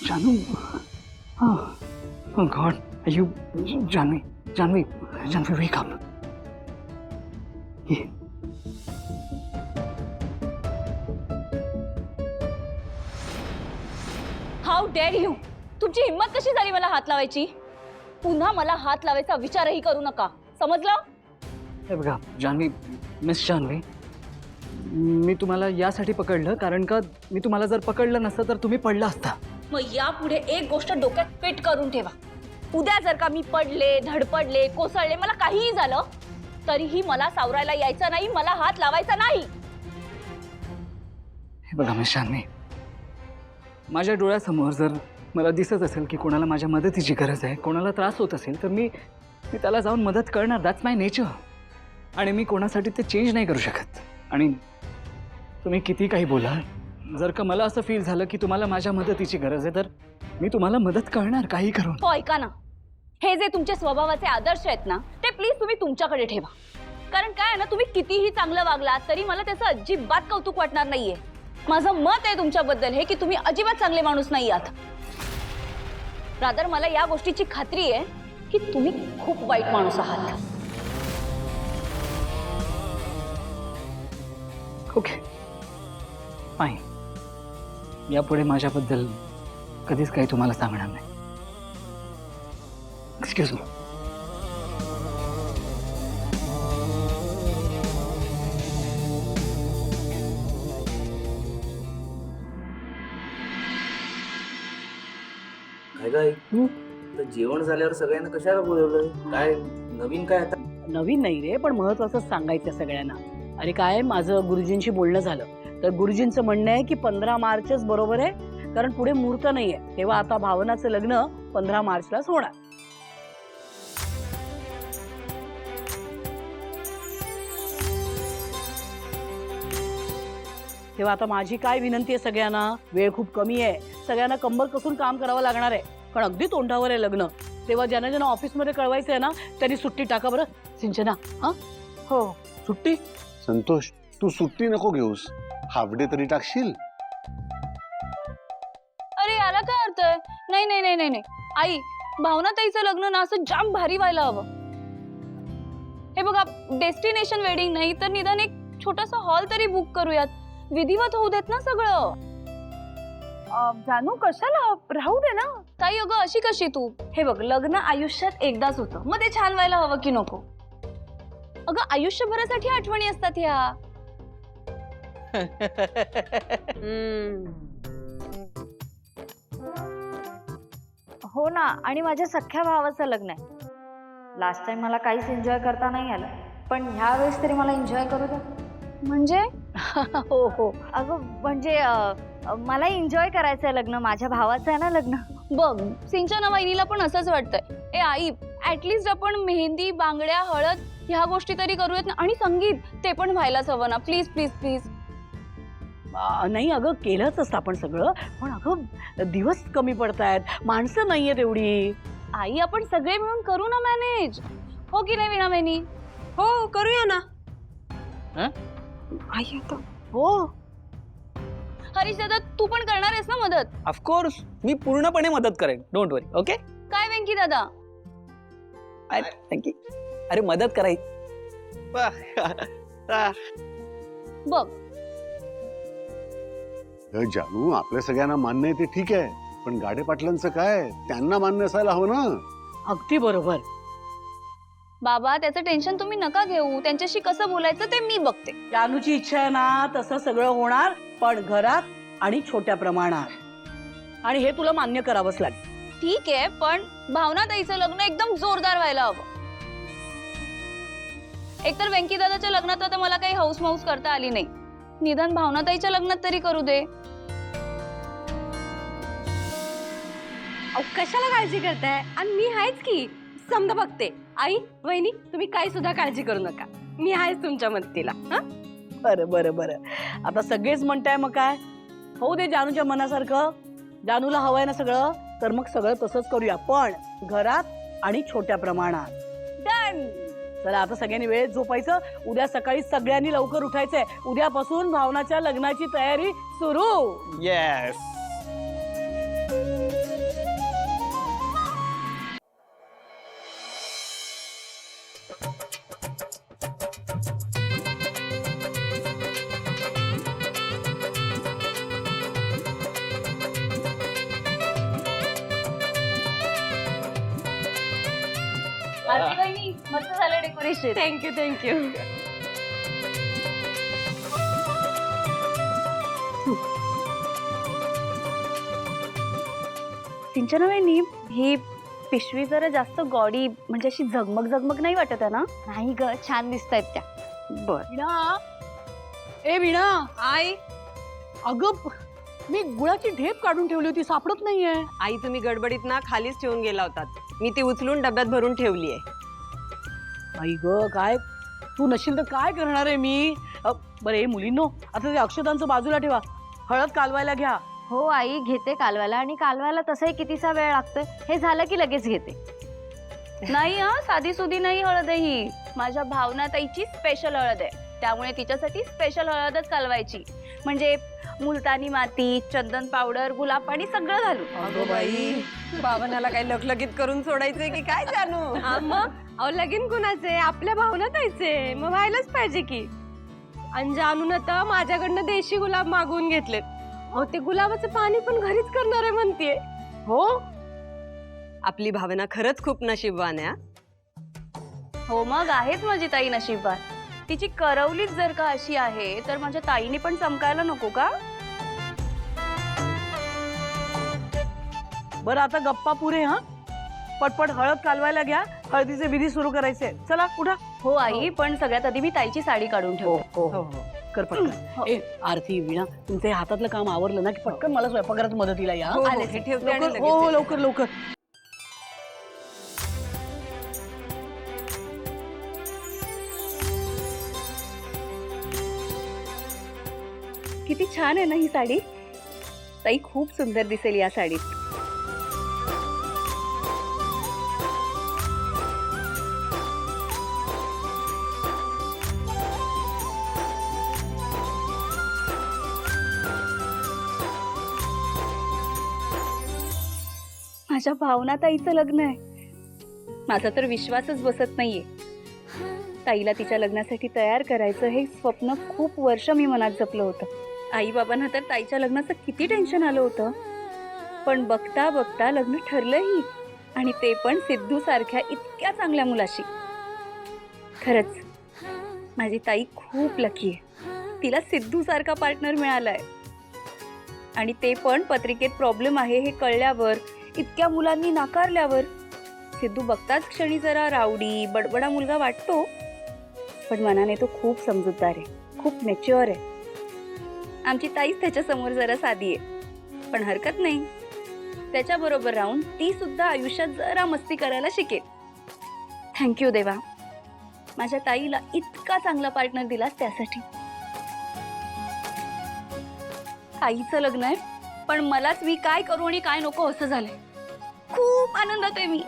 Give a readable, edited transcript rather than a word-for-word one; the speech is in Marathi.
जानू, oh God, are you, Janvi, wake up. ये हाऊ डेअर यू, तुमची हिम्मत कशी झाली मला हात लावायची? पुन्हा मला हात लावायचा विचारही करू नका, समजलं? हे बघा जानवी, मिस जानवी, मी तुम्हाला यासाठी पकडलं कारण का मी तुम्हाला जर पकडलं नसतं तर तुम्ही पडला असता. मग यापुढे एक गोष्ट डोक्यात फिट करून ठेवा. उद्या जर का मी पडले, धडपडले, कोसळले, मला काहीही झालं तरीही मला सावरायला यायचं नाही, मला हात लावायचा नाही. हे बघा मिस जानवी, माझ्या डोळ्यासमोर जर मला दिसत असेल की कोणाला माझ्या मदतीची गरज आहे, कोणाला त्रास होत असेल तर मी त्याला जाऊन मदत करणार. That's my nature. आणि मी कोणासाठी ते चेंज नाही करू शकत. आणि तुम्ही किती काही बोला, जर का मला असं फील झालं की तुम्हाला माझ्या मदतीची गरज आहे तर मी तुम्हाला मदत करणार काही करून. हो ऐका ना, हे जे तुमचे स्वभावाचे आदर्श आहेत ना ते प्लीज तुम्ही तुमच्याकडे ठेवा. कारण काय आहे ना, तुम्ही कितीही चांगलं वागलात तरी मला त्याचं अजिबात कौतुक वाटणार नाहीये. माझं मत आहे तुमच्याबद्दल हे की तुम्ही अजिबात चांगले माणूस नाही आहात. रादर मला या गोष्टीची खात्री आहे की तुम्ही खूप वाईट माणूस आहात. ओके फाईन, यापुढे माझ्याबद्दल कधीच काही तुम्हाला सांगणार नाही. Excuse me. काय तर जेवण झाल्यावर सगळ्यांना कशाला बोलवलं? काय नवीन काय आता? नवीन नाही रे, पण महत्वाचं सांगायचं सगळ्यांना. अरे काय, माझं गुरुजींशी बोलणं झालं तर गुरुजींचं म्हणणं आहे की 15 मार्चच बरोबर आहे, कारण पुढे मुहूर्त नाहीये. तेव्हा आता भावनाचं लग्न 15 मार्चलाच होणार. तेव्हा आता माझी काय विनंती आहे सगळ्यांना, वेळ खूप कमी आहे, सगळ्यांना कंबर कसून काम करावं लागणार आहे, कारण अगदी तोंडावर आहे लग्न. तेव्हा ज्यांना ज्यांना ऑफिसमध्ये कळवायचं आहे ना त्यांनी सुट्टी टाका बरं. सिंचना, हा? हो, सुट्टी. संतोष, तू सुट्टी नको घेऊस, हाफ डे तरी टाकशील. अरे याला काय अर्थ आहे? नाही नाही नाही नाही आई, भावना ताईचं लग्न ना असं जाम भारी व्हायला हवं. हे बघा, डेस्टिनेशन वेडिंग नाही तर निदान एक छोटासा हॉल तरी बुक करूयात. विधिवत होऊ देत ना सगळं. जानू कशाला, राहू दे ना. ताई अगं अशी कशी तू? हे बघ, लग्न आयुष्यात एकदाच होतं, मग ते छान व्हायला हवं की नको? अगं आयुष्यभरासाठी आठवणी असतात ह्या. हो ना, आणि माझ्या सख्ख्या भावाचं लग्न आहे. लास्ट टाइम मला काहीच एन्जॉय करता नाही आलं, पण ह्या वेळेस तरी मला एन्जॉय करू द्या. म्हणजे हो हो, अगं म्हणजे मला एन्जॉय करायचं आहे लग्न, माझ्या भावाचं आहे ना लग्न. बघ, सिंचना वहिनीला पण असंच वाटतंय. ए आई, ऍटलीस्ट आपण मेहंदी, बांगड्या, हळद ह्या गोष्टी तरी करूयात ना. आणि संगीत ते पण व्हायलाच हवं ना. Please please please. नाही अगं, केलंच असतं आपण सगळं, पण अगं दिवस कमी पडतायत, माणसं नाहीयेत एवढी. आई, आपण सगळे मिळून करू ना मॅनेज, हो की नाही वीणा वहिनी? हो करूया ना. आई आता हो. हरीश दादा, तू पण करणार आहेस ना मदत? ऑफकोर्स, मी पूर्णपणे मदत करेन. Don't worry. ओके. काय वेंकी दादा? थँक्यू. अरे मदत करायची. बघ, जानू, आपल्या सगळ्यांना मान्य आहे ते ठीक आहे, पण गाडे पाटलांचं काय, त्यांना मान्य असायला हवं ना. अगदी बरोबर. बाबा त्याचं टेन्शन तुम्ही नका घेऊ, त्यांच्याशी कसं बोलायचं ते मी बघते. जानूची इच्छा आहे ना तसं सगळं होणार, पण घरात आणि छोट्या प्रमाणात, आणि हे तुला मान्य करावंच लागेल. ठीक आहे, पण भावना ताईचं लग्न एकदम जोरदार व्हायला हवं. एकतर वेंकी दादाच्या लग्नात आता मला काही हौस मौस करता आली नाही, निदान भावना ताईच्या लग्नात तरी करू दे. कशाला काळजी करताय, आणि मी आहेच की, समजा बघते. आई वहिनी, तुम्ही काही सुद्धा काळजी करू नका, मी आहेच तुमच्या मदतीला. बरं बरं बरं, आता सगळेच म्हणताय मग काय, होऊ दे जानूच्या मनासारखं. जानूला हवंय ना सगळं, तर मग सगळं तसंच करूया, पण घरात आणि छोट्या प्रमाणात. डन. चला आता सगळ्यांनी वेळेत झोपायचं, उद्या सकाळी सगळ्यांनी लवकर उठायचंय. उद्यापासून भावनाच्या लग्नाची तयारी सुरू. येस. आरती वहिनी मस्त झालं डेकोरेशन. Thank you thank you. सिंचना वहिनी ही पिशवी जरा जास्त गॉडी म्हणजे अशी झगमग झगमग नाही वाटत आहे ना? नाही ग, छान दिसतायत त्या. बर. वीणा, ए वीणा, आई अगं मी गुळाची ढेप काढून ठेवली होती, सापडत नाहीये. आई तुम्ही गडबडीत ना खालीच ठेवून गेला होतात. मी ती उचलून डब्यात भरून ठेवली आहे. आई ग, काय तू नशील तर काय करणार आहे मी? बरं हे मुलींनो, आता ते अक्षतांचं बाजूला ठेवा, हळद कालवायला घ्या. हो आई, घेते कालवायला. आणि कालवायला तसंही कितीसा वेळ लागतोय, हे झालं की लगेच घेते. नाही हा, साधी सुधी नाही हळद आहे ही. माझ्या भावना ताईची स्पेशल हळद आहे, त्यामुळे तिच्यासाठी स्पेशल हळदच कालवायची. म्हणजे मुलतानी माती, चंदन पावडर, गुलाब पाणी सगळं घालून. अगो बाई, बाबांना काही लखलखीत करून सोडायचंय की काय जानू? मग अहो लगीन कुणाचे? आपल्या भावना द्यायचे, मग व्हायलाच पाहिजे की. आणि जानून आता माझ्याकडनं देशी गुलाब मागवून घेतलेत. अहो ते गुलाबाचं पाणी पण घरीच करणार आहे म्हणतीये. हो, आपली भावना खरंच खूप नशीबवान आहे. हो मग आहेच माझी ताई नशीबवान. तिची करवलीच जर का अशी आहे तर माझ्या ताईने पण चमकायला नको का? बरं आता गप्पा पुरे. हा, पटपट हळद कालवायला घ्या, हळदीचे विधी सुरू करायचे. चला उठा. हो आई, पण सगळ्यात आधी मी ताईची साडी काढून ठेवते. हो, कर पटकन. ए आरती, वीणा, तुमचं हातातलं काम आवरलं ना की पटकन मला स्वयंपाकघरात मदतीला या. हो, आले. हे ठेवते आणि लवकर, लगेच हो येते. लवकर लवकर. किती छान आहे ना ही साडी. ताई खूप सुंदर दिसेल या साडीत. माझ्या भावना ताईचं लग्न आहे. माझा तर विश्वासच बसत नाहीये. ताईला तिच्या लग्नासाठी तयार करायचं हे स्वप्न खूप वर्ष मी मनात जपलं होतं. आई बाबांना तर ताईच्या लग्नाचं किती टेन्शन आलं होतं, पण बघता बघता लग्न ठरलंही, आणि ते पण सिद्धू सारख्या इतक्या चांगल्या मुलाशी. खरंच माझी ताई खूप लकी आहे. तिला सिद्धू सारखा पार्टनर मिळालाय, आणि ते पण पत्रिकेत प्रॉब्लेम आहे हे कळल्यावर, इतक्या मुलांनी नाकारल्यावर. सिद्धू बघताच क्षणी जरा रावडी बडबडा मुलगा वाटतो, पण मनाने तो खूप समजूतदार आहे, खूप मॅच्युअर आहे. आमची ताईच त्याच्यासमोर जरा साधी आहे, पण हरकत नाही. त्याच्याबरोबर राहून ती सुद्धा आयुष्यात जरा मस्ती करायला शिकेल. थँक्यू देवा, माझ्या ताईला इतका चांगला पार्टनर दिलास त्यासाठी. ताईचं लग्न आहे, पण मलाच मी काय करू आणि काय नको असं झालंय. खूप आनंदात आहे मी.